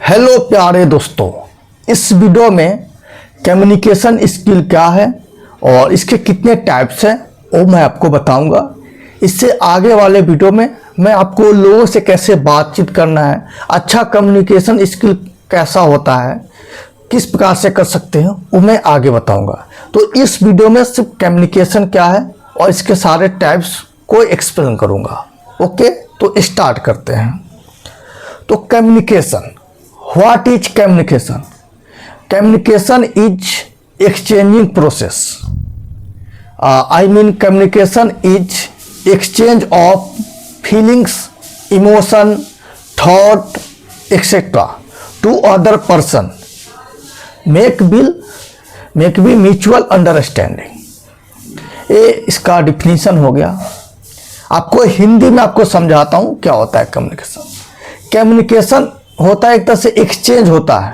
Hello प्यारे दोस्तों, इस वीडियो में कम्युनिकेशन स्किल क्या है और इसके कितने टाइप्स हैं वो मैं आपको बताऊंगा। इससे आगे वाले वीडियो में मैं आपको लोगों से कैसे बातचीत करना है, अच्छा कम्युनिकेशन स्किल कैसा होता है, किस प्रकार से कर सकते हैं वो मैं आगे बताऊंगा। तो इस वीडियो में सिर्फ कम्युनिकेशन क्या है और इसके सारे टाइप्स को एक्सप्लेन करूंगा। ओके, तो स्टार्ट करते हैं। तो communication, what is communication? Communication is exchanging process. I mean communication is exchange of feelings, emotion, thought, etc. to other person. Make be mutual understanding. ये इसका डिफिनीशन हो गया। आपको हिंदी में आपको समझाता हूँ क्या होता है कम्युनिकेशन। कम्युनिकेशन होता है एक तरह से एक्सचेंज होता है।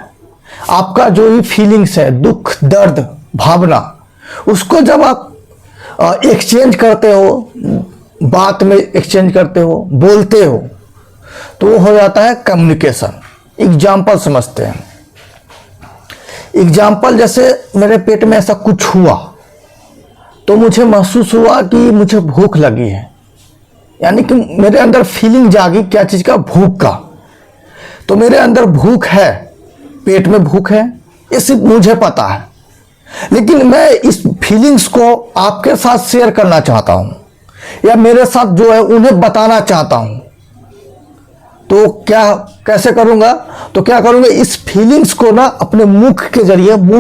आपका जो भी फीलिंग्स है, दुख, दर्द, भावना, उसको जब आप एक्सचेंज करते हो, बात में एक्सचेंज करते हो, बोलते हो, तो वो हो जाता है कम्युनिकेशन। एग्जाम्पल समझते हैं। एग्जाम्पल जैसे मेरे पेट में ऐसा कुछ हुआ तो मुझे महसूस हुआ कि मुझे भूख लगी है, यानी कि मेरे अंदर फीलिंग जागी क्या चीज़ का, भूख का। तो मेरे अंदर भूख है, पेट में भूख है, ये सिर्फ मुझे पता है, लेकिन मैं इस फीलिंग्स को आपके साथ शेयर करना चाहता हूँ या मेरे साथ जो है उन्हें बताना चाहता हूँ। तो कैसे करूँगा? तो क्या करूँगा, इस फीलिंग्स को ना अपने मुंह के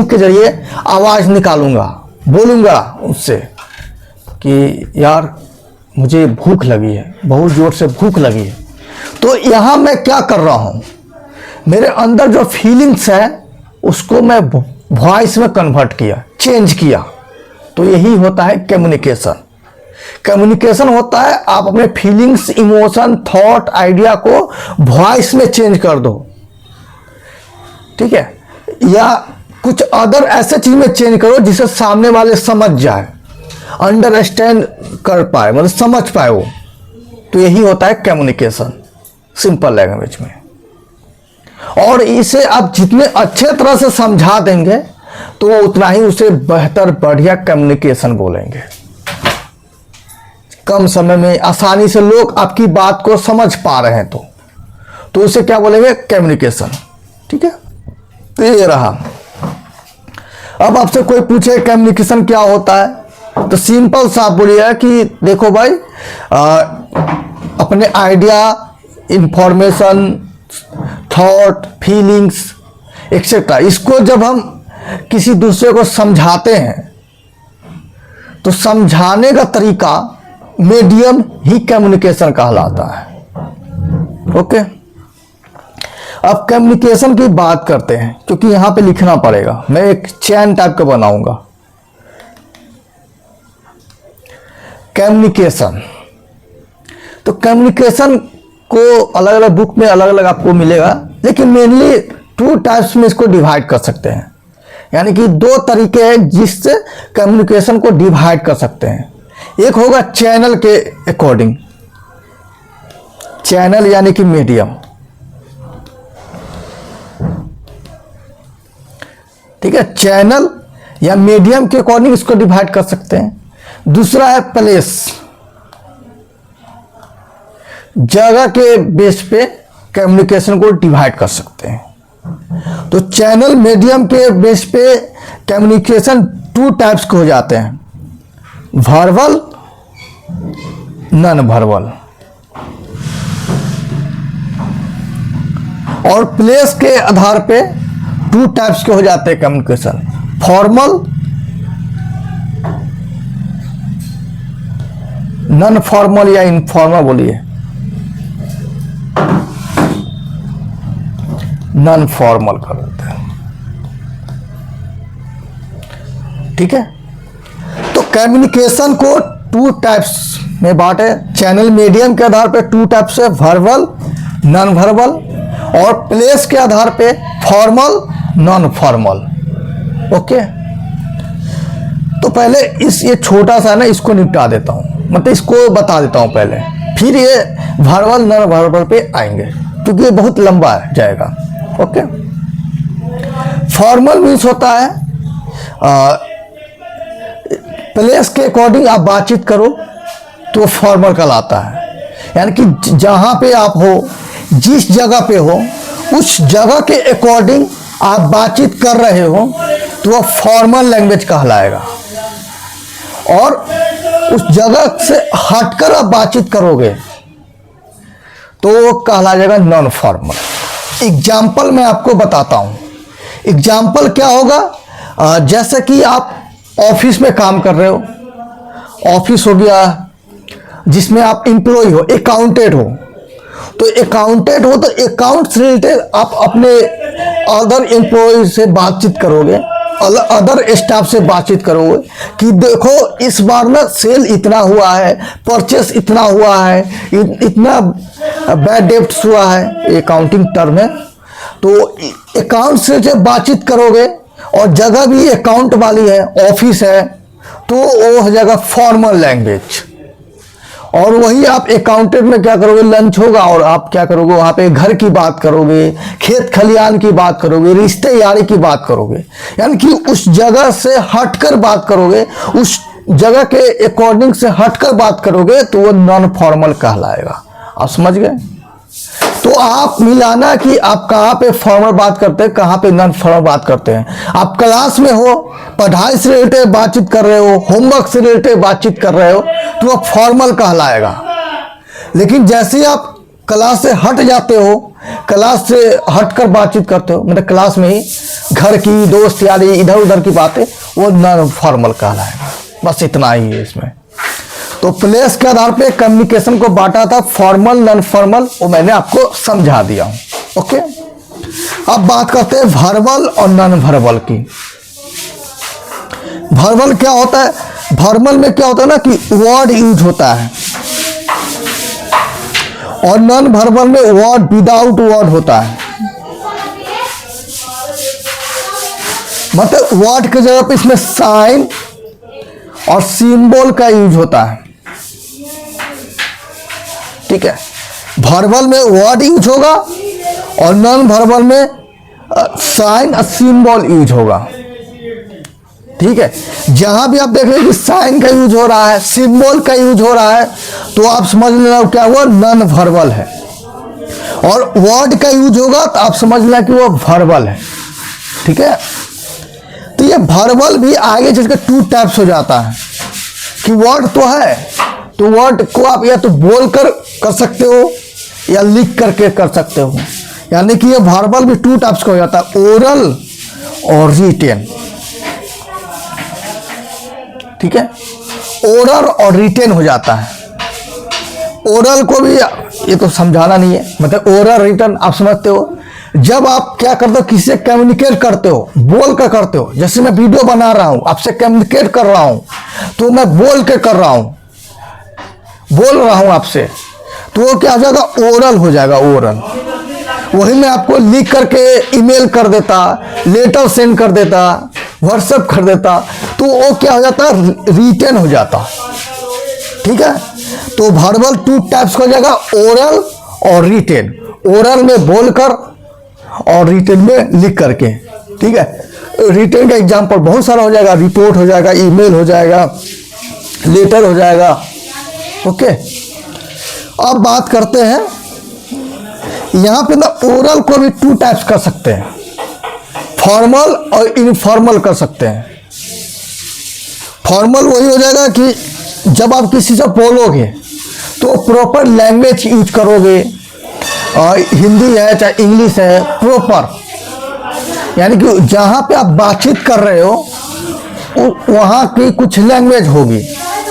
जरिए आवाज़ निकालूंगा, बोलूँगा उससे कि यार मुझे भूख लगी है, बहुत ज़ोर से भूख लगी है। तो यहाँ मैं क्या कर रहा हूँ, मेरे अंदर जो फीलिंग्स है उसको मैं वॉइस में कन्वर्ट किया, चेंज किया। तो यही होता है कम्युनिकेशन। कम्युनिकेशन होता है आप अपने फीलिंग्स, इमोशन, थॉट, आइडिया को वॉइस में चेंज कर दो, ठीक है, या कुछ अदर ऐसे चीज में चेंज करो जिसे सामने वाले समझ जाए, अंडरस्टैंड कर पाए, मतलब समझ पाए वो। तो यही होता है कम्युनिकेशन सिंपल लैंग्वेज में। और इसे आप जितने अच्छे तरह से समझा देंगे तो वो उतना ही उसे बेहतर, बढ़िया कम्युनिकेशन बोलेंगे। कम समय में आसानी से लोग आपकी बात को समझ पा रहे हैं तो उसे क्या बोलेंगे, कम्युनिकेशन। ठीक है, तो ये रहा। अब आपसे कोई पूछे कम्युनिकेशन क्या होता है, तो सिंपल सा बोलिए कि देखो भाई, अपने idea, information, thought, feelings etcetera, इसको जब हम किसी दूसरे को समझाते हैं तो समझाने का तरीका, मीडियम ही कम्युनिकेशन कहलाता है। ओके, अब कम्युनिकेशन की बात करते हैं, क्योंकि यहां पे लिखना पड़ेगा। मैं एक चैन टाइप का बनाऊंगा। कम्युनिकेशन, तो कम्युनिकेशन को अलग अलग बुक में अलग अलग आपको मिलेगा, लेकिन मेनली 2 टाइप्स में इसको डिवाइड कर सकते हैं। यानी कि 2 तरीके हैं जिससे कम्युनिकेशन को डिवाइड कर सकते हैं। एक होगा चैनल के अकॉर्डिंग, चैनल यानी कि मीडियम, ठीक है, चैनल या मीडियम के अकॉर्डिंग इसको डिवाइड कर सकते हैं। दूसरा है प्लेस, जगह के बेस पे कम्युनिकेशन को डिवाइड कर सकते हैं। तो चैनल, मीडियम के बेस पे कम्युनिकेशन 2 टाइप्स के हो जाते हैं, वर्बल, नॉन वर्बल। और प्लेस के आधार पे 2 टाइप्स के हो जाते हैं कम्युनिकेशन, फॉर्मल, नॉन फॉर्मल या इनफॉर्मल। बोलिए नॉन फॉर्मल कर देते हैं, ठीक है। तो कम्युनिकेशन को 2 टाइप्स में बांटे, चैनल, मीडियम के आधार पे 2 टाइप्स है, वर्बल, नॉन वर्बल, और प्लेस के आधार पे फॉर्मल, नॉन फॉर्मल। ओके, तो पहले ये छोटा सा ना इसको निपटा देता हूं, मतलब इसको बता देता हूं पहले, फिर ये वर्बल, नॉन वर्बल पे आएंगे, क्योंकि ये बहुत लंबा जाएगा। ओके। फॉर्मल मीन्स होता है प्लेस के अकॉर्डिंग आप बातचीत करो तो फॉर्मल कहलाता है। यानी कि जहाँ पे आप हो, जिस जगह पे हो, उस जगह के अकॉर्डिंग आप बातचीत कर रहे हो तो वह फॉर्मल लैंग्वेज कहलाएगा। और उस जगह से हटकर आप बातचीत करोगे तो वो कहला जाएगा नॉन फॉर्मल। एग्जाम्पल मैं आपको बताता हूँ। एग्जाम्पल क्या होगा, जैसे कि आप ऑफिस में काम कर रहे हो, ऑफिस हो गया जिसमें आप एम्प्लॉय हो, अकाउंटेंट हो, तो अकाउंटेंट हो तो अकाउंट से रिलेटेड आप अपने अदर एम्प्लॉय से बातचीत करोगे, अदर स्टाफ से बातचीत करोगे कि देखो इस बार ना सेल इतना हुआ है, परचेस इतना हुआ है, इतना बैड डेब्ट्स हुआ है, अकाउंटिंग टर्म है। तो अकाउंट से जब बातचीत करोगे और जगह भी अकाउंट वाली है, ऑफिस है, तो वो हो जाएगा फॉर्मल लैंग्वेज। और वही आप अकाउंटेंट में क्या करोगे, लंच होगा और आप क्या करोगे वहाँ पे घर की बात करोगे, खेत खलियान की बात करोगे, रिश्ते यारी की बात करोगे। यानी कि उस जगह से हटकर बात करोगे, उस जगह के अकॉर्डिंग से हटकर बात करोगे तो वो नॉन फॉर्मल कहलाएगा। आप समझ गए? तो आप मिलाना कि आप कहाँ पे फॉर्मल बात करते हैं, कहाँ पे नॉन फॉर्मल बात करते हैं। आप क्लास में हो, पढ़ाई से रिलेटेड बातचीत कर रहे हो, होमवर्क से रिलेटेड बातचीत कर रहे हो तो वह फॉर्मल कहलाएगा। लेकिन जैसे ही आप क्लास से हट जाते हो, क्लास से हटकर बातचीत करते हो, मतलब क्लास में ही घर की, दोस्त यारी, इधर उधर की बातें, वो नॉन फॉर्मल कहलाएगा। बस इतना ही है इसमें। तो प्लेस के आधार पे कम्युनिकेशन को बांटा था, फॉर्मल नॉन फॉर्मल, वो मैंने आपको समझा दिया हूं। ओके, अब बात करते हैं वर्बल और नॉन वर्बल की। वर्बल क्या होता है? वर्बल में क्या होता है ना कि वर्ड यूज होता है, और नॉन वर्बल में वर्ड विदाउट वर्ड होता है। मतलब वर्ड की जगह पे इसमें साइन और सिंबल का यूज होता है। ठीक है, वर्बल में वर्ड यूज होगा और नॉन वर्बल में साइन और सिंबल यूज होगा। ठीक है, जहां भी आप देख रहे हैं कि साइन का यूज हो रहा है, सिंबल का यूज हो रहा है, तो आप समझ लेना क्या हुआ, नॉन वर्बल है। और वर्ड का यूज होगा तो आप समझ लेना कि वो वर्बल है। ठीक है, तो ये वर्बल भी आगे जिसके टू टाइप्स हो जाता है कि वर्ड तो है, तो वर्ड को आप या तो बोलकर कर सकते हो या लिख करके कर सकते हो। यानी कि ये वर्बल भी टू टाइप्स का हो जाता है, ओरल और रिटेन। ठीक है, ओरल और रिटेन हो जाता है। ओरल को भी ये तो समझाना नहीं है, मतलब ओरल रिटन आप समझते हो। जब आप क्या करते हो, किसी से कम्युनिकेट करते हो, बोल कर करते हो। जैसे मैं वीडियो बना रहा हूं, आपसे कम्युनिकेट कर रहा हूं, तो मैं बोल के कर रहा हूं, बोल रहा हूं आपसे, तो वो क्या हो जाएगा, ओरल हो जाएगा, ओरल। वही मैं आपको लिख करके ईमेल कर देता, लेटर सेंड कर देता, व्हाट्सएप कर देता, तो वो क्या हो जाता, रिटन हो जाता। ठीक है, तो वर्बल टू टाइप्स हो जाएगा, ओरल और रिटेन। ओरल में बोलकर और रिटेन में लिख करके। ठीक है, रिटेन का एग्जांपल बहुत सारा हो जाएगा, रिपोर्ट हो जाएगा, ईमेल हो जाएगा, लेटर हो जाएगा। ओके, अब बात करते हैं यहां पे ना, ओरल को भी टू टाइप्स कर सकते हैं, फॉर्मल और इनफॉर्मल कर सकते हैं। फॉर्मल वही हो जाएगा कि जब आप किसी से बोलोगे तो प्रॉपर लैंग्वेज यूज करोगे, हिंदी है चाहे इंग्लिश है, प्रॉपर। यानी कि जहां पे आप बातचीत कर रहे हो वहां की कुछ लैंग्वेज होगी,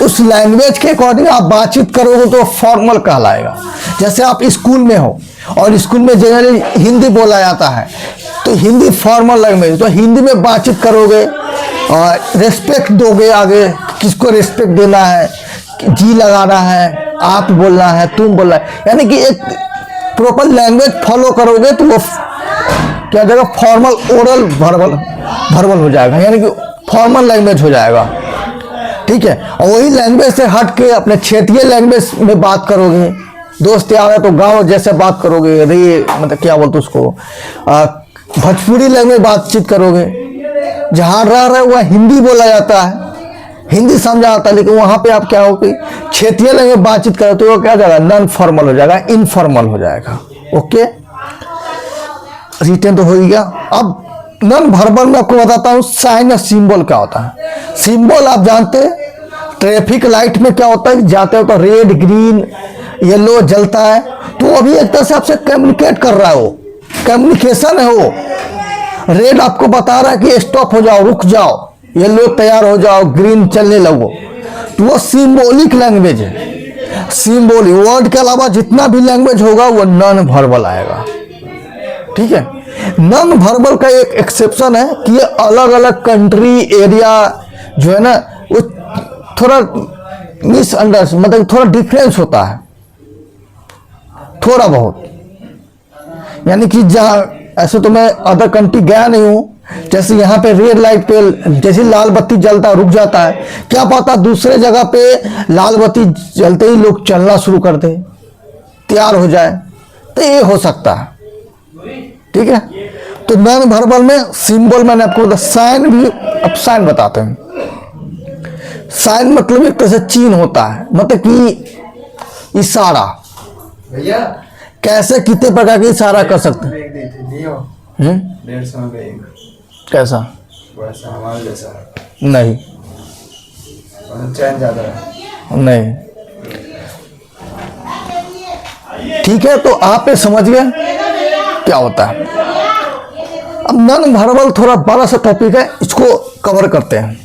उस लैंग्वेज के अकॉर्डिंग आप बातचीत करोगे तो फॉर्मल कहलाएगा। जैसे आप स्कूल में हो और स्कूल में जनरली हिंदी बोला जाता है, तो हिंदी फॉर्मल लैंग्वेज, तो हिंदी में बातचीत करोगे और रेस्पेक्ट दोगे, आगे किसको रेस्पेक्ट देना है, जी लगाना है, आप बोलना है, तुम बोलना है। यानी कि एक प्रॉपर लैंग्वेज फॉलो करोगे तो वो क्या जाएगा, फॉर्मल ओरल वर्बल हो जाएगा, यानी कि फॉर्मल लैंग्वेज हो जाएगा। ठीक है, और वही लैंग्वेज से हट के अपने क्षेत्रीय लैंग्वेज में बात करोगे, दोस्त यार है तो गांव जैसे बात करोगे, अरे मतलब क्या बोलते उसको, भोजपुरी लैंग्वेज बातचीत करोगे। जहाँ रह रहे वह हिंदी बोला जाता है, हिंदी समझा जाता है, लेकिन वहाँ पे आप क्या हो कि क्षेत्रीय लैंग्वेज बातचीत करो तो वो क्या हो जाएगा, नॉन फॉर्मल हो जाएगा, इनफॉर्मल हो जाएगा। ओके, रिटर्न तो हो ही गया। अब नॉन वर्बल में आपको बताता हूँ साइन और सिंबल क्या होता है। सिंबल आप जानते हैं, ट्रैफिक लाइट में क्या होता है, जाते हो तो रेड ग्रीन येलो जलता है, तो अभी एक तरह से आपसे कम्युनिकेट कर रहा है, वो कम्युनिकेशन है। वो रेड आपको बता रहा है कि स्टॉप हो जाओ, रुक जाओ, येलो तैयार हो जाओ, ग्रीन चलने लगो। तो वो सिंबॉलिक लैंग्वेज है। सिंबॉलिक वर्ड के अलावा जितना भी लैंग्वेज होगा वो नॉन वर्बल आएगा। ठीक है, नॉन वर्बल का एक एक्सेप्शन है कि ये अलग अलग कंट्री एरिया जो है ना वो थोड़ा मिसअंडरस्टैंड, मतलब थोड़ा डिफरेंस होता है, थोड़ा बहुत। यानी कि जहाँ ऐसे तो मैं अदर कंट्री गया नहीं हूँ, जैसे यहाँ पे रेड लाइट पे जैसे लाल बत्ती जलता है रुक जाता है, क्या पता दूसरे जगह पे लाल बत्ती जलते ही लोग चलना शुरू कर दे, तैयार हो जाए, तो ये हो सकता है। ठीक है, तो नॉन वर्बल में सिंबल मैंने आपको बताया, साइन भी। अब साइन बताते हैं। साइन मतलब एक तरह से चिन्ह होता है, मतलब कि इशारा। भैया कैसे कितने प्रकार के इशारा कर सकते हैं? 150 में एक कैसा? वैसा हमारा जैसा नहीं, चैन ज्यादा है नहीं। ठीक है, तो आप ये समझ गए क्या होता है। अब नॉन वर्बल थोड़ा बड़ा सा टॉपिक है, इसको कवर करते हैं।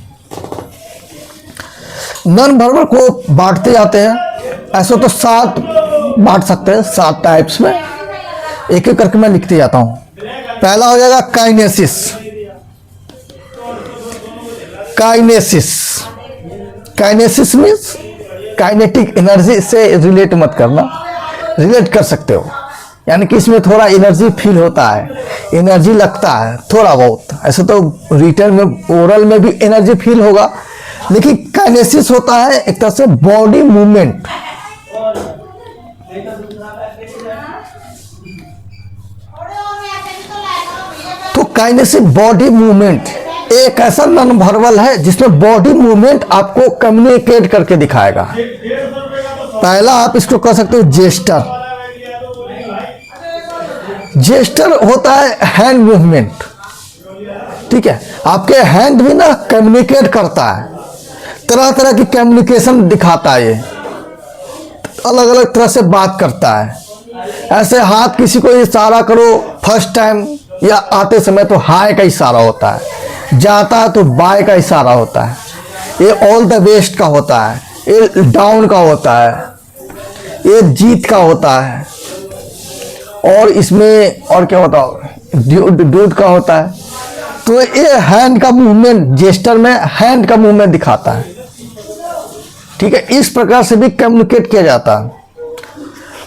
नॉन वर्बल को बांटते जाते हैं, ऐसे तो 7 बांट सकते हैं, 7 टाइप्स में। एक एक करके मैं लिखते जाता हूं। पहला हो जाएगा kinesis. Kinesis, kinesis means kinetic energy से रिलेट मत करना, रिलेट कर सकते हो, यानी कि इसमें थोड़ा एनर्जी फील होता है, एनर्जी लगता है थोड़ा बहुत। ऐसे तो रिटर्न में ओरल में भी एनर्जी फील होगा, लेकिन काइनेसिस होता है एक तरह से बॉडी मूवमेंट। तो काइनेसिस बॉडी मूवमेंट एक ऐसा नॉन वर्बल है जिसमें बॉडी मूवमेंट आपको कम्युनिकेट करके दिखाएगा। पहला आप इसको कह सकते हो जेस्टर। जेस्टर होता है हैंड मूवमेंट। ठीक है, आपके हैंड भी ना कम्युनिकेट करता है, तरह तरह की कम्युनिकेशन दिखाता है, ये अलग अलग तरह से बात करता है। ऐसे हाथ किसी को इशारा करो फर्स्ट टाइम या आते समय तो हाय का इशारा होता है, जाता है तो बाय का इशारा होता है, ये ऑल द बेस्ट का होता है, ये डाउन का होता है, ये जीत का होता है, और इसमें और क्या होता है, डूड का होता है। तो ये हैंड का मूवमेंट, जेस्टर में हैंड का मूवमेंट दिखाता है। ठीक है, इस प्रकार से भी कम्युनिकेट किया जाता है।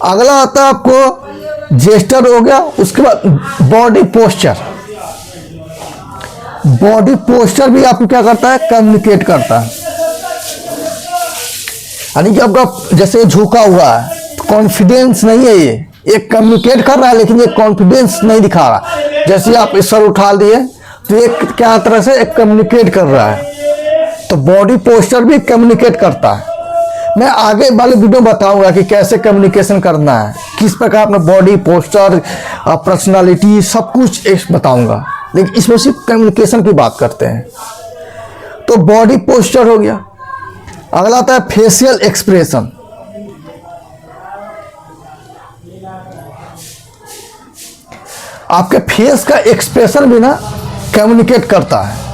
अगला आता है आपको जेस्टर हो गया, उसके बाद बॉडी पोस्चर। बॉडी पोस्चर भी आपको क्या करता है, कम्युनिकेट करता है। यानी कि आपका जैसे झुका हुआ है, कॉन्फिडेंस नहीं है, ये कम्युनिकेट कर रहा है लेकिन ये कॉन्फिडेंस नहीं दिखा रहा। जैसे आप इस सर उठा दिए तो ये क्या तरह से एक कम्युनिकेट कर रहा है। तो बॉडी पोस्चर भी कम्युनिकेट करता है। मैं आगे वाले वीडियो बताऊंगा कि कैसे कम्युनिकेशन करना है, किस प्रकार अपना बॉडी पोस्चर, पर्सनालिटी सब कुछ बताऊंगा, लेकिन इसमें सिर्फ कम्युनिकेशन की बात करते हैं। तो बॉडी पोस्चर हो गया। अगला आता है फेशियल एक्सप्रेशन। आपके फेस का एक्सप्रेशन भी ना कम्युनिकेट करता है।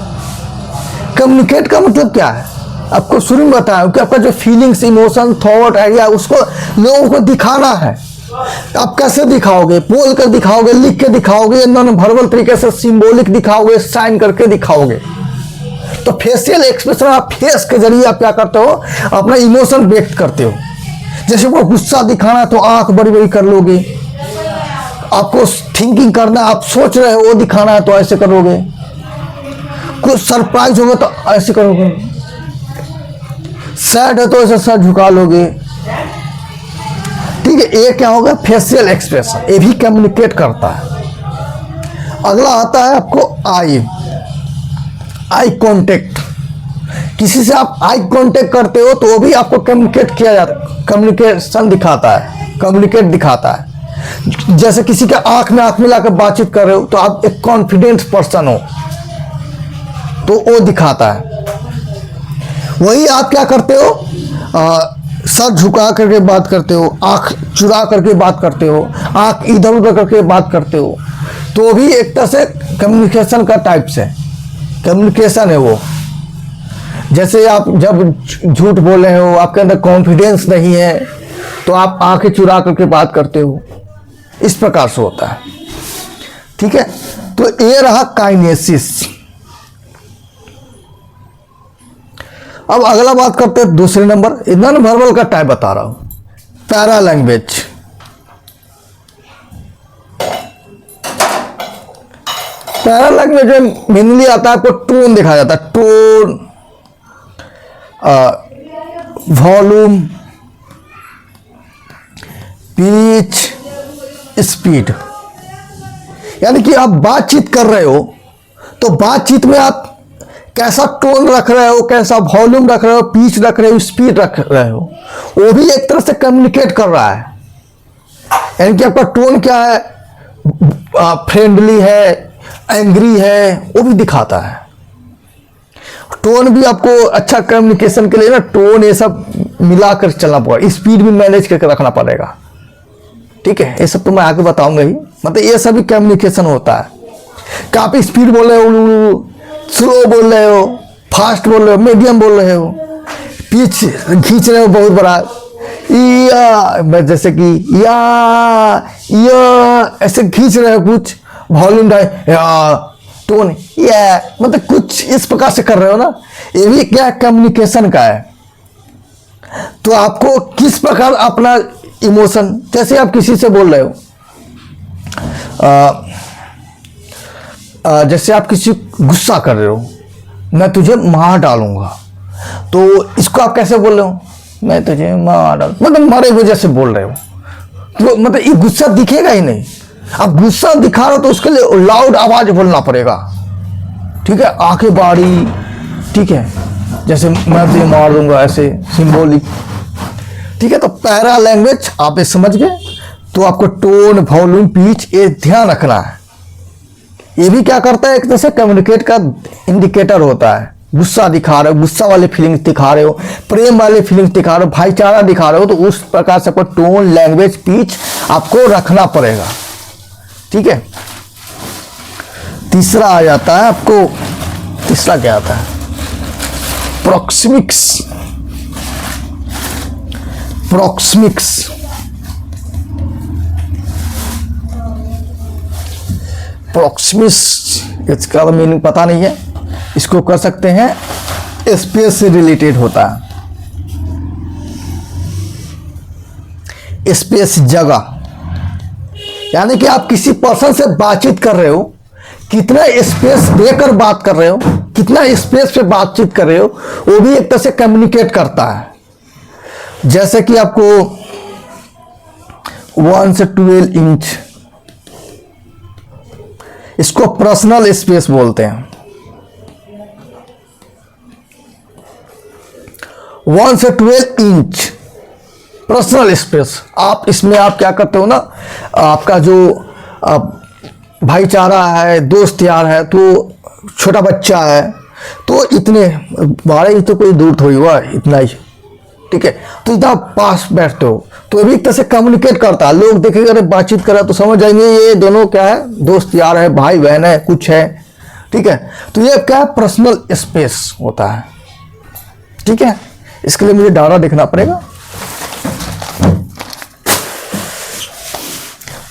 कम्युनिकेट का मतलब क्या है, आपको शुरू में बताया कि आपका जो फीलिंग्स, इमोशन, थॉट, आइडिया उसको लोगों को दिखाना है। आप कैसे दिखाओगे, बोल कर दिखाओगे, लिख के दिखाओगे, नॉन वर्बल तरीके से सिंबॉलिक दिखाओगे, साइन करके दिखाओगे। तो फेशियल एक्सप्रेशन, आप फेस के जरिए आप क्या करते हो, अपना इमोशन व्यक्त करते हो। जैसे वो गुस्सा दिखाना तो आंख बड़ी बड़ी कर लोगे, आपको थिंकिंग करना, आप सोच रहे हो वो दिखाना है तो ऐसे करोगे, कुछ सरप्राइज होगा तो ऐसे करोगे, सैड है तो ऐसे सर झुका लोगे। ठीक ठीक है, ये क्या होगा, फेशियल एक्सप्रेशन, ये भी कम्युनिकेट करता है। अगला आता है आपको आई कांटेक्ट। किसी से आप आई कांटेक्ट करते हो तो वो भी आपको कम्युनिकेशन दिखाता है, कम्युनिकेट दिखाता है। जैसे किसी के आंख में आंख मिलाकर बातचीत कर रहे हो तो आप एक कॉन्फिडेंट पर्सन हो, तो वो दिखाता है। वही आप क्या करते हो, सर झुका करके बात करते हो, आंख चुरा करके बात करते हो, आंख इधर उधर करके बात करते हो, तो भी एक तरह से कम्युनिकेशन का टाइप से कम्युनिकेशन है वो। जैसे आप जब झूठ बोल रहे हो, आपके अंदर कॉन्फिडेंस नहीं है, तो आप आंखें चुरा करके बात करते हो, इस प्रकार से होता है। ठीक है, तो ये रहा काइनेसिस। अब अगला बात करते हैं दूसरे नंबर, नॉन वर्बल का टाइप बता रहा हूं, पैरा लैंग्वेज। पैरा लैंग्वेज में मेनली आता है, आपको टोन दिखाया जाता है, टोन, वॉल्यूम, पिच, स्पीड। यानी कि आप बातचीत कर रहे हो तो बातचीत में आप कैसा टोन रख रहे हो, कैसा वॉल्यूम रख रहे हो, पिच रख रहे हो, स्पीड रख रहे हो, वो भी एक तरह से कम्युनिकेट कर रहा है। यानी कि आपका टोन क्या है, फ्रेंडली है, एंग्री है, वो भी दिखाता है। टोन भी आपको अच्छा कम्युनिकेशन के लिए ना, टोन ये सब मिलाकर चलना पड़ेगा, स्पीड भी मैनेज करके रखना पड़ेगा। ठीक है, ये सब तो मैं आगे बताऊंगा ही, मतलब ये सभी कम्युनिकेशन होता है। काफी स्पीड बोल रहे हो, स्लो बोल रहे हो, फास्ट बोल रहे हो, मीडियम बोल रहे हो, पिच खींच रहे हो बहुत बड़ा, या जैसे कि या ऐसे खींच रहे हो, कुछ वॉल्यूम टोन, या मतलब कुछ इस प्रकार से कर रहे हो ना, ये भी क्या कम्युनिकेशन का है। तो आपको किस प्रकार अपना इमोशन, जैसे आप किसी से बोल रहे हो, जैसे आप किसी गुस्सा कर रहे हो, मैं तुझे मार डालूंगा, तो इसको आप कैसे बोल रहे हो, मैं तुझे मार डाल, मतलब मरे हुए जैसे बोल रहे हो, तो मतलब ये गुस्सा दिखेगा ही नहीं। आप गुस्सा दिखा रहे हो तो उसके लिए लाउड आवाज बोलना पड़ेगा। ठीक है, आंखें बाड़ी, ठीक है, जैसे मैं तुझे मार दूंगा, ऐसे सिंबॉलिक। ठीक है, तो पैरा लैंग्वेज आप ये समझ गए। तो आपको टोन, वॉल्यूम, पिच ये ध्यान रखना है। ये भी क्या करता है, एक तरह से कम्युनिकेट का इंडिकेटर होता है। गुस्सा दिखा रहे हो, गुस्सा वाले फीलिंग्स दिखा रहे हो, प्रेम वाले फीलिंग्स दिखा रहे हो, भाईचारा दिखा रहे हो, तो उस प्रकार से आपको टोन, लैंग्वेज, पिच आपको रखना पड़ेगा। ठीक है, तीसरा आ जाता है आपको, तीसरा क्या आता है, प्रोक्सिमिक्स। प्रोक्सिमिक्स प्रोक्सिमिक्स इसका मीनिंग पता नहीं है, इसको कर सकते हैं स्पेस से रिलेटेड होता है। स्पेस जगह, यानी कि आप किसी पर्सन से बातचीत कर रहे हो, कितना स्पेस देकर बात कर रहे हो, कितना स्पेस पे बातचीत कर रहे हो, वो भी एक तरह से कम्युनिकेट करता है। जैसे कि आपको 1 से 12 इंच, इसको पर्सनल स्पेस बोलते हैं। 1 से 12 इंच पर्सनल स्पेस। आप इसमें आप क्या करते हो ना, आपका जो भाईचारा है, दोस्त यार है, तो छोटा बच्चा है, तो इतने बारे ही तो कोई दूर थोड़ी हुआ, इतना ही। ठीक है, तो इतना पास बैठते हो, तो भी एक तरह से कम्युनिकेट करता है। लोग देखेंगे, अरे बातचीत कर रहा तो समझ जाएंगे ये दोनों क्या है, दोस्त यार है, भाई बहन है, कुछ है। ठीक है, तो ये क्या है, पर्सनल स्पेस होता है। ठीक है, इसके लिए मुझे डाटा देखना पड़ेगा।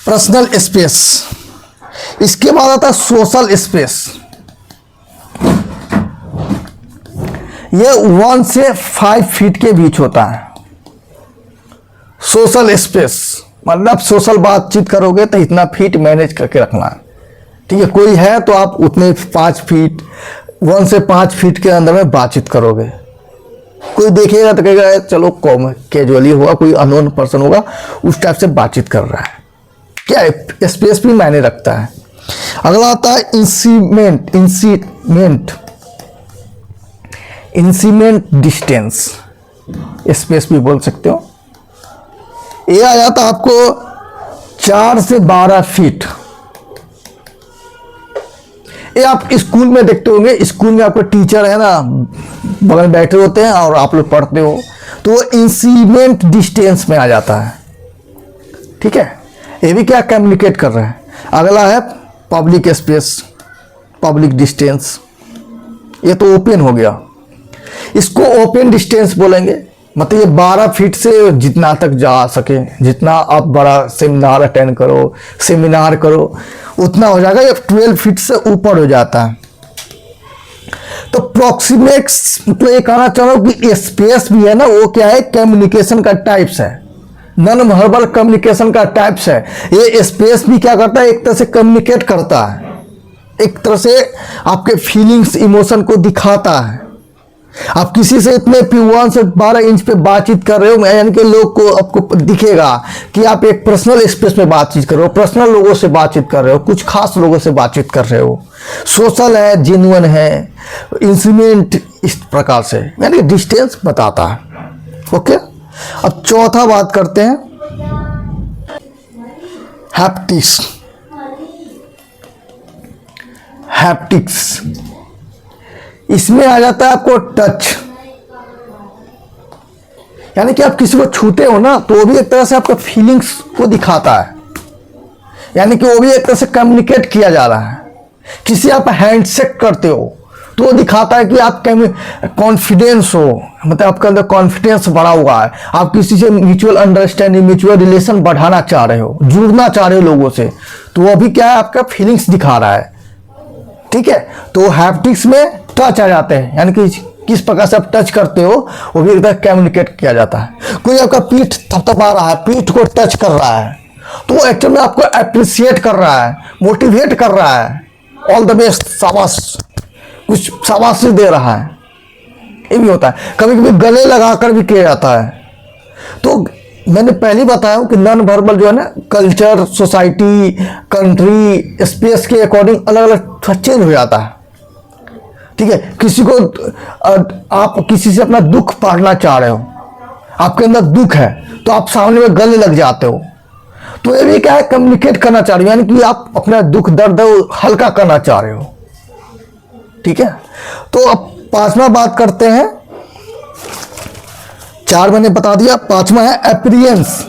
पर्सनल स्पेस, इसके बाद आता है सोशल स्पेस। ये 1 से 5 फीट के बीच होता है सोशल स्पेस। मतलब सोशल बातचीत करोगे तो इतना फीट मैनेज करके रखना है। ठीक है, कोई है तो आप उतने 5 फीट, 1 से 5 फीट के अंदर में बातचीत करोगे। कोई देखेगा तो कहेगा चलो कॉम कैजुअली होगा, कोई अननोन पर्सन होगा, उस टाइप से बातचीत कर रहा है। क्या है, स्पेस भी मायने रखता है। अगला आता है इंसीमेंट डिस्टेंस, स्पेस भी बोल सकते हो। ये आ जाता है आपको 4 से 12 फीट। ये आप स्कूल में देखते होंगे, स्कूल में आपको टीचर है ना बगल में बैठे होते हैं और आप लोग पढ़ते हो, तो वो इंसीमेंट डिस्टेंस में आ जाता है। ठीक है, ये भी क्या कम्युनिकेट कर रहा है। अगला है पब्लिक स्पेस, पब्लिक डिस्टेंस, ये तो ओपन हो गया, इसको ओपन डिस्टेंस बोलेंगे। मतलब ये 12 फीट से जितना तक जा सके, जितना आप बड़ा सेमिनार अटेंड करो, सेमिनार करो, उतना हो जाएगा। ये 12 फीट से ऊपर हो जाता है। तो प्रॉक्सिमेक्स मतलब ये कहना चाह रहा हूँ कि स्पेस भी है ना, वो क्या है, कम्युनिकेशन का टाइप्स है, नॉन वर्बल कम्युनिकेशन का टाइप्स है। ये स्पेस भी क्या करता है, एक तरह से कम्युनिकेट करता है, एक तरह से आपके फीलिंग्स इमोशन को दिखाता है। आप किसी से इतने 1 से 12 इंच पे बातचीत कर रहे हो, यानी कि लोग को आपको दिखेगा कि आप एक पर्सनल स्पेस में बातचीत कर रहे हो, पर्सनल लोगों से बातचीत कर रहे हो, कुछ खास लोगों से बातचीत कर रहे हो, सोशल है, जेन्युइन है, इंसीमेंट, इस प्रकार से यानी डिस्टेंस बताता है। ओके, अब चौथा बात करते हैं हैप्टिक्स। हैप्टिक्स इसमें आ जाता है आपको टच, यानी कि आप किसी को छूते हो ना, तो वो भी एक तरह से आपका फीलिंग्स को दिखाता है, यानी कि वो भी एक तरह से कम्युनिकेट किया जा रहा है। किसी आप हैंडशेक करते हो तो वो दिखाता है कि आप कॉन्फिडेंस हो, मतलब आपके अंदर कॉन्फिडेंस बढ़ा हुआ है, आप किसी से म्यूचुअल अंडरस्टैंडिंग, म्यूचुअल रिलेशन बढ़ाना चाह रहे हो, जुड़ना चाह रहे हो लोगों से, तो वो भी क्या है, आपका फीलिंग्स दिखा रहा है। ठीक है, तो हैप्टिक्स में टच आ जाते हैं, यानी कि किस प्रकार से आप टच करते हो वो भी एकदम कम्युनिकेट किया जाता है। कोई आपका पीठ थपथपा रहा है, पीठ को टच कर रहा है, तो वो एक्चुअल में आपको अप्रिशिएट कर रहा है, मोटिवेट कर रहा है, ऑल द बेस्ट, शाबाश, कुछ शाबाशी दे रहा है। ये भी होता है, कभी कभी गले लगाकर भी किया जाता है। तो मैंने पहले बताया हूँ कि नॉन वर्बल जो है ना, कल्चर, सोसाइटी, कंट्री, स्पेस के अकॉर्डिंग अलग अलग चेंज हो जाता है। ठीक है, किसी को आप किसी से अपना दुख बांटना चाह रहे हो, आपके अंदर दुख है, तो आप सामने में गले लग जाते हो, तो ये भी क्या है, कम्युनिकेट करना चाह रहे हो, यानी कि आप अपना दुख दर्द हल्का करना चाह रहे हो। ठीक है, तो अब 5वां बात करते हैं, 4 मैंने बता दिया, 5वां है अपीयरेंस।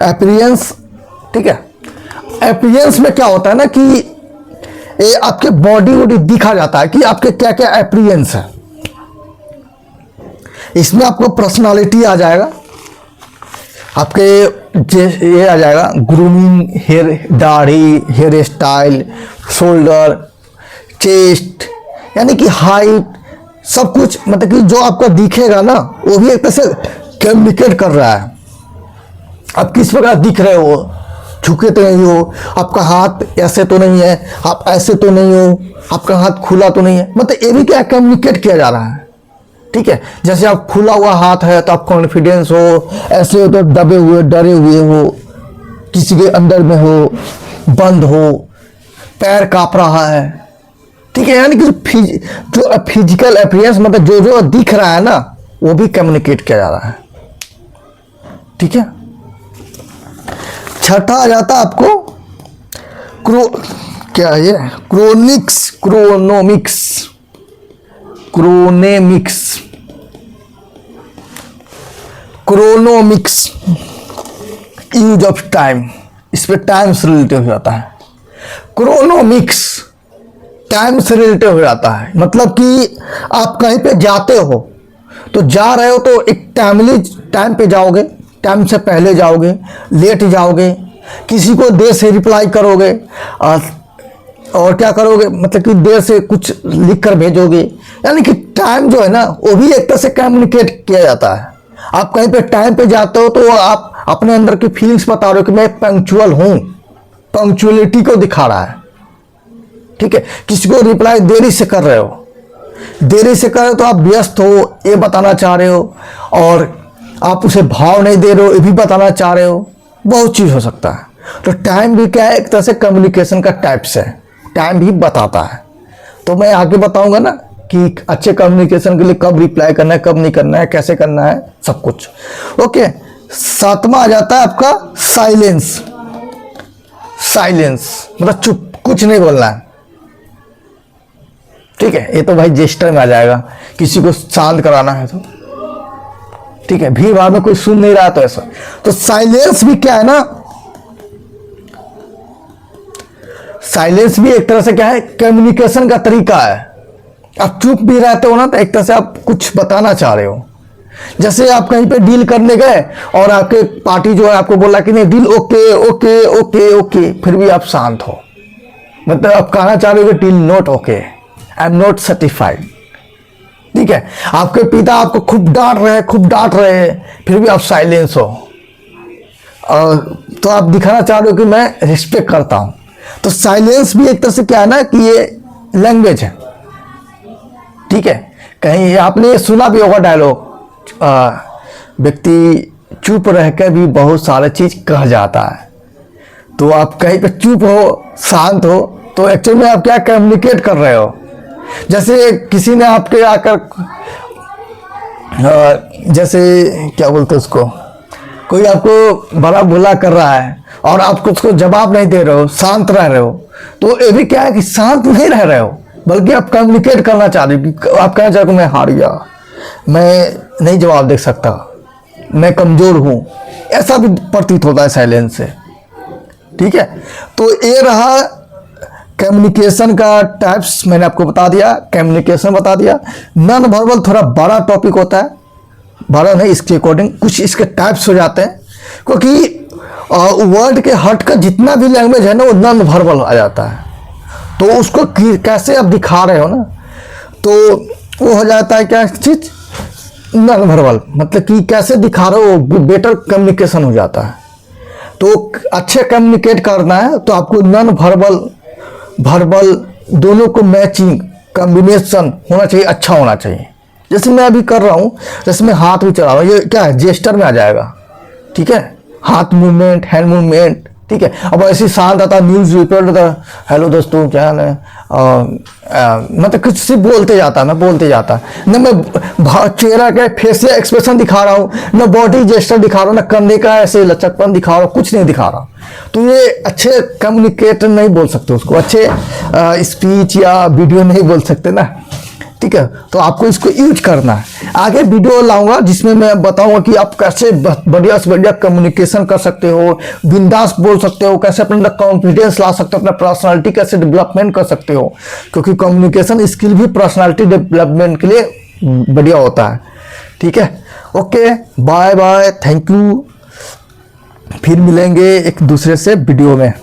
अपीयरेंस, ठीक है, अपीयरेंस में क्या होता है ना कि ये आपके बॉडी दिखा जाता है कि आपके क्या क्या अपीयरेंस है। इसमें आपको पर्सनालिटी आ जाएगा, आपके ये आ जाएगा ग्रूमिंग, हेयर, दाढ़ी, हेयर स्टाइल, शोल्डर, चेस्ट, यानी कि हाइट, सब कुछ, मतलब कि जो आपका दिखेगा ना वो भी एक तरह से कम्युनिकेट कर रहा है। आप किस प्रकार दिख रहे हो, झुके तो नहीं हो, आपका हाथ ऐसे तो नहीं है, आप ऐसे तो नहीं हो, आपका हाथ खुला तो नहीं है, मतलब ये भी क्या कम्युनिकेट किया जा रहा है। ठीक है, जैसे आप खुला हुआ हाथ है तो आप कॉन्फिडेंस हो, ऐसे हो तो दबे हुए, डरे हुए हो, किसी के अंदर में हो, बंद हो, पैर कांप रहा है। ठीक है, यानी कि जो फिजिकल अपीयरेंस, मतलब जो जो दिख रहा है ना, वो भी कम्युनिकेट किया जा रहा है। ठीक है, 6ठा आ जाता आपको क्या है ये, क्रोनोमिक्स, यूज ऑफ टाइम, इस पे टाइम से रिलेटेड हो जाता है। क्रोनोमिक्स टाइम से रिलेटेड हो जाता है, मतलब कि आप कहीं पे जाते हो, तो जा रहे हो तो एक टाइम पे जाओगे, टाइम से पहले जाओगे, लेट जाओगे, किसी को देर से रिप्लाई करोगे, और क्या करोगे, मतलब कि देर से कुछ लिख कर भेजोगे, यानी कि टाइम जो है ना वो भी एक तरह से कम्युनिकेट किया जाता है। आप कहीं पे टाइम पे जाते हो तो आप अपने अंदर की फीलिंग्स बता रहे हो कि मैं पंक्चुअल हूं, पंक्चुअलिटी को दिखा रहा है। ठीक है, किसी को रिप्लाई देरी से कर रहे हो, देरी से कर रहे हो तो आप व्यस्त हो ये बताना चाह रहे हो, और आप उसे भाव नहीं दे रहे हो ये भी बताना चाह रहे हो। बहुत चीज़ हो सकता है। तो टाइम भी क्या है, एक तरह से कम्युनिकेशन का टाइप्स है, टाइम भी बताता है। तो मैं आगे बताऊंगा ना कि अच्छे कम्युनिकेशन के लिए कब रिप्लाई करना है, कब नहीं करना है, कैसे करना है, सब कुछ। ओके, 7वां आ जाता है आपका साइलेंस। साइलेंस मतलब चुप, कुछ नहीं बोलना है। ठीक है, ये तो भाई जेस्टर में आ जाएगा, किसी को शांत कराना है तो। ठीक है, भीड़ भाड़ में कोई सुन नहीं रहा तो ऐसा। तो साइलेंस भी क्या है ना, साइलेंस भी एक तरह से क्या है, कम्युनिकेशन का तरीका है। आप चुप भी रहते हो ना तो एक तरह से आप कुछ बताना चाह रहे हो। जैसे आप कहीं पे डील करने गए और आपके पार्टी जो है आपको बोला कि नहीं deal okay okay okay okay, फिर भी आप शांत हो, मतलब आप कहना चाह रहे हो कि deal not okay, I am not satisfied. ठीक है, आपके पिता आपको खूब डांट रहे हैं, फिर भी आप साइलेंस हो, तो आप दिखाना चाह रहे हो कि मैं रिस्पेक्ट करता हूं। तो साइलेंस भी एक तरह से क्या है ना कि ये लैंग्वेज है। ठीक है, कहीं आपने सुना भी होगा डायलॉग, व्यक्ति चुप रहकर भी बहुत सारा चीज कह जाता है। तो आप कहीं पे चुप हो, शांत हो, तो एक्चुअल में आप क्या कम्युनिकेट कर रहे हो। जैसे किसी ने आपके आकर जैसे क्या बोलते हैं उसको, कोई आपको बड़ा बुला कर रहा है और आप उसको जवाब नहीं दे रहे हो, शांत रह रहे हो, तो ये भी क्या है कि शांत नहीं रह रहे हो, बल्कि आप कम्युनिकेट करना चाह रहे हो। आप कहना चाह रहे हो मैं हार गया, मैं नहीं जवाब दे सकता, मैं कमजोर हूं, ऐसा भी प्रतीत होता है साइलेंस से। ठीक है, तो ये रहा कम्युनिकेशन का टाइप्स, मैंने आपको बता दिया, कम्युनिकेशन बता दिया। नॉन वर्बल थोड़ा बड़ा टॉपिक होता है, बड़ा नहीं, इसके अकॉर्डिंग कुछ इसके टाइप्स हो जाते हैं, क्योंकि वर्ड के हट का जितना भी लैंग्वेज है ना वो नॉन वर्बल आ जाता है। तो उसको कैसे आप दिखा रहे हो ना, तो वो हो जाता है क्या चीज, नॉन वर्बल, मतलब कि कैसे दिखा रहे हो, बेटर कम्युनिकेशन हो जाता है। तो अच्छे कम्युनिकेट करना है तो आपको नॉन वर्बल वर्बल दोनों को मैचिंग कॉम्बिनेशन होना चाहिए, अच्छा होना चाहिए। जैसे मैं अभी कर रहा हूँ, जैसे मैं हाथ भी चला रहा हूँ, ये क्या है, जेस्टर में आ जाएगा। ठीक है, हाथ मूवमेंट, हैंड मूवमेंट। ठीक है, अब ऐसे शांत आता न्यूज़ रिपोर्ट होता, हेलो दोस्तों क्या हाल है, मतलब कुछ से बोलते जाता, मैं बोलते जाता न, मैं चेहरा के फेसियल एक्सप्रेशन दिखा रहा हूँ, न बॉडी जेस्टर दिखा रहा हूँ, न कंधे का ऐसे लचकपन दिखा रहा हूँ, कुछ नहीं दिखा रहा। तो ये अच्छे कम्युनिकेटर नहीं बोल सकते उसको, अच्छे स्पीच या वीडियो नहीं बोल सकते ना। ठीक है, तो आपको इसको यूज करना है। आगे वीडियो लाऊंगा जिसमें मैं बताऊंगा कि आप कैसे बढ़िया से बढ़िया कम्युनिकेशन कर सकते हो, बिंदास बोल सकते हो, कैसे अपने अंदर कॉन्फिडेंस ला सकते हो, अपना पर्सनालिटी कैसे डेवलपमेंट कर सकते हो, क्योंकि कम्युनिकेशन स्किल भी पर्सनालिटी डेवलपमेंट के लिए बढ़िया होता है। ठीक है, okay, bye bye, thank you. फिर मिलेंगे एक दूसरे से वीडियो में।